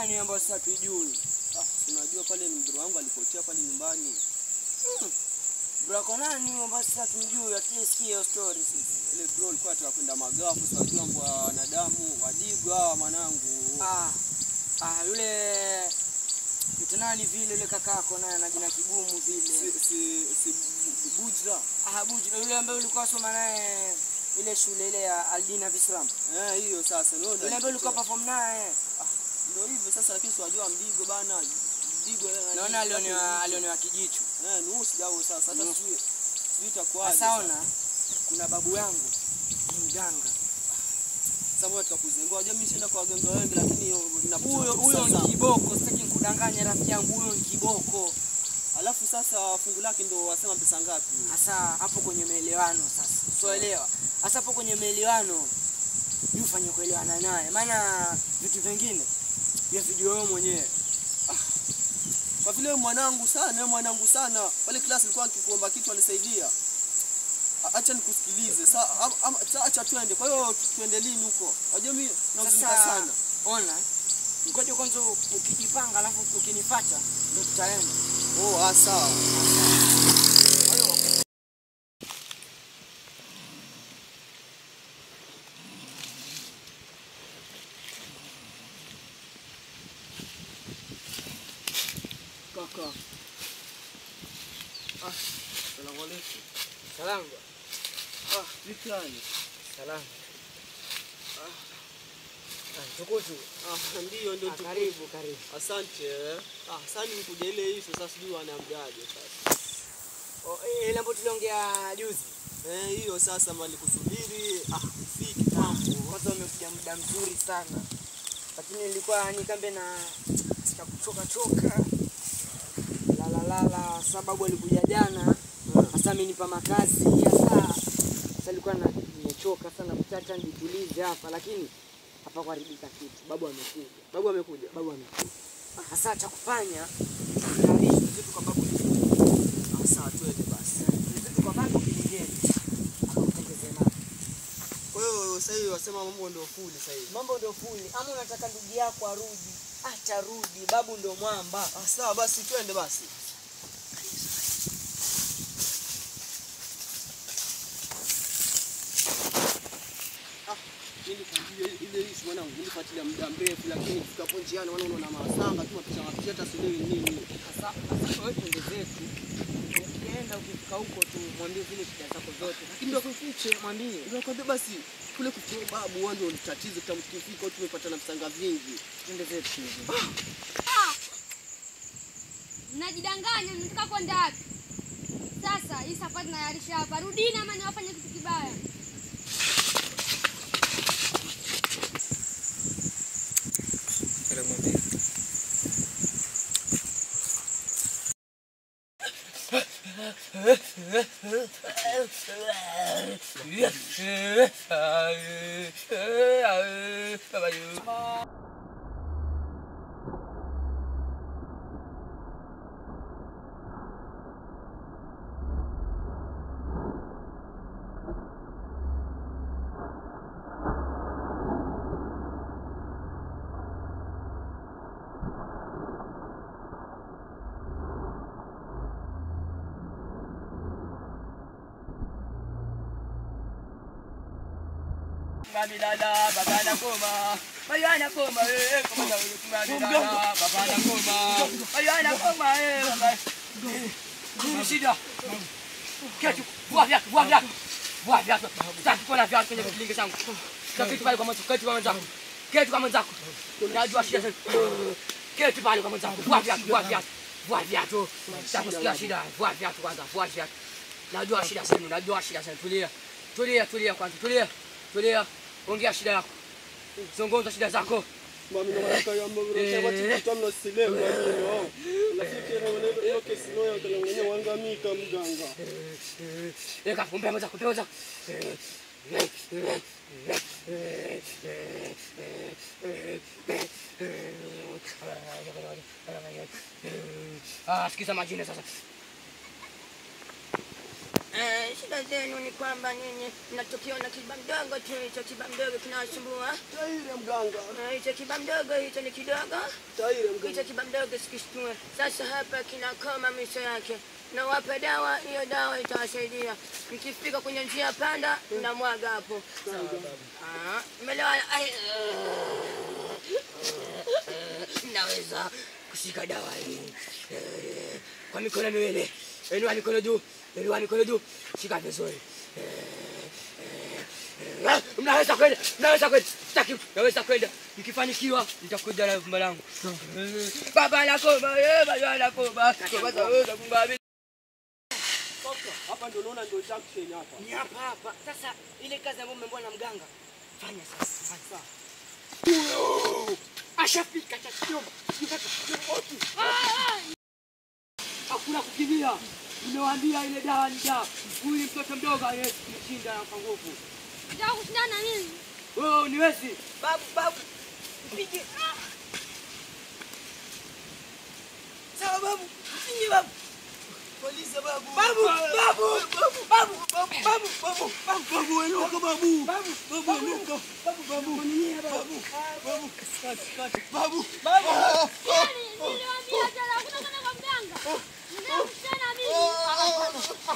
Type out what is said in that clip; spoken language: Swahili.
gani ambayo sasa tujui? Unajua pale mdogo wangu alipotea pale nyumbani. Bro nani ambayo sasa tujui atisikie hiyo story sisi. Ile bro alikuwa anataka kwenda magafu sasa wajua mbwa wanadamu, wadigo hawa mwanangu. Yule kitu nani vile yule kakako naye ana jina kigumu vile. Si Bujra. Bujra yule ambaye ulikuwa soma naye ile shule ile ya Aldina Vislam. Hiyo sasa ndio yule ambaye ulikuwa perform naye. Ndio hivyo sasa, lakini siwajua mdigo bana. Mdigo naona alionewa kijicho. Nusu jao sasa hata sijui itakuwaje. Sasa ona kuna babu yangu ni mganga. Sasa wewe tutakuzengua. Unajua mimi shinda kwa waganga wengi, lakini huyo ni kiboko, sitaki kudanganya rafiki yangu, huyo ni kiboko. Alafu sasa fungu lake ndio wasema pesa ngapi? Sasa hapo kwenye maelewano sasa. Usielewa. Sasa hapo kwenye maelewano ufanye kuelewana naye. Maana vitu vingine vya video wewe mwenyewe. Kwa vile mwanangu sana. Pale class nilikuwa nikikuomba kitu anisaidia. Acha nikusikilize. Sasa acha twende. Kwa hiyo twende lini huko? Unajua mimi nauzunguka sana. Ona. Ngoja kwanza ukijipanga alafu ukinifuata ndio tutaenda. Sawa. Kaka. Salamu alaykum. Salamu. Vipi gani? Salamu. Tukutu. Ndio karibu. Asante. Sasa nikuja ile hiyo sasa sijui wanaambiaje sasa. Ile ambayo tuliongea juzi. Hiyo sasa mali kusubiri fiki mambo. Kwanza umekuja muda mzuri sana. Lakini nilikuwa nikambe na kuchoka. La sababu alikuja jana. Sasa amenipa makazi sasa nilikuwa nimechoka sana mtata nitulize hapa, lakini hapa kuharibika kitu. Babu amekuja. Sasa cha kufanya vitu kwa babu. Sasa twende basi. Vitu kwa babu kingine. Akakutengezea mama. Kwa hiyo sasa hivi wasema mambo ndio fuli sasa hivi. Mambo ndio fuli. Ama unataka ndugu yako arudi? Acha rudi, babu ndio mwamba. Sawa basi twende basi. Ile hii mwanangu nilifuatilia muda mrefu, lakini tukapo njiani wanaona masanga tu mapisha hata sielewi nini. Sasa wewe twende zetu. Ukienda ukifika huko tu mwambie zile shida zako zote. Lakini ndio kufiche mwambie. Unakwambia basi kule kutoa babu wao ndio tatizo, tutamkifika tumepata na visanga vingi. Twende zetu. Mnajidanganya, mnataka kwenda wapi? Sasa hii safari nayarisha hapa. Rudini ama niwafanye kitu kibaya. Mamilala babana koma bayana koma koma mamilala babana koma bayana koma baba shida ketu vua viatu sitaki kuona viatu kwenye kilinge changu ketu pale kwa mwenzako unajua shida ketu pale kwa mwenzako vua viatu sitaki shida vua viatu kwanza najua shida sana tulia kwanza tulia ongea shida yako. Zungumza shida zako. Mami na maraka ya mbona tutamna silemba nini nafikiri wanaenda kesi noyo kalanganya wangamika mganga. Eka kumbe mzako. Sikiza majina sasa. Shida zenu ni kwamba nyinyi mnachokiona kiba mdogo tu, hicho kiba mdogo kinawasumbua. Taire mganga. Hicho kiba mdogo hicho ni kidogo. Taire mganga. Hicho kiba mdogo sikishtue. Sasa hapa kinakoma misho yake. Na wape dawa, hiyo dawa itawasaidia. Mkifika kwenye njia panda, mnamwaga hapo. Sawa baba. Umeelewa? Mnaweza kushika dawa hii kwa mikono miwili. Inua mikono juu, inua mikono juu. Shika vizuri. Mnaweza kwenda, mnaweza kwenda. Sitaki, mnaweza kwenda. Nikifanikiwa nitakuja na vumba langu. Baba nakoma, baba nakoma. Tunaweza kumbabi. Hapa ndio unaona ndio junction hapa. Ni hapa. Sasa ile kazi ambayo mmemwona na mganga, fanya sasa. Sasa. Ashafika chachoma. Hakuna kukimbia. Nimewaambia ile dawa ni dawa. Huyu mtoto mdogo anashinda kwa nguvu. Nataka kushindana na nini? Wewe uniwezi. Babu. Mpige. Sawa babu. Mpige babu. Polisi babu. Babu. Enuka babu. Babu. Niliwaambia tena hakuna kwenda kwa mganga. Nataka kushindana na mimi.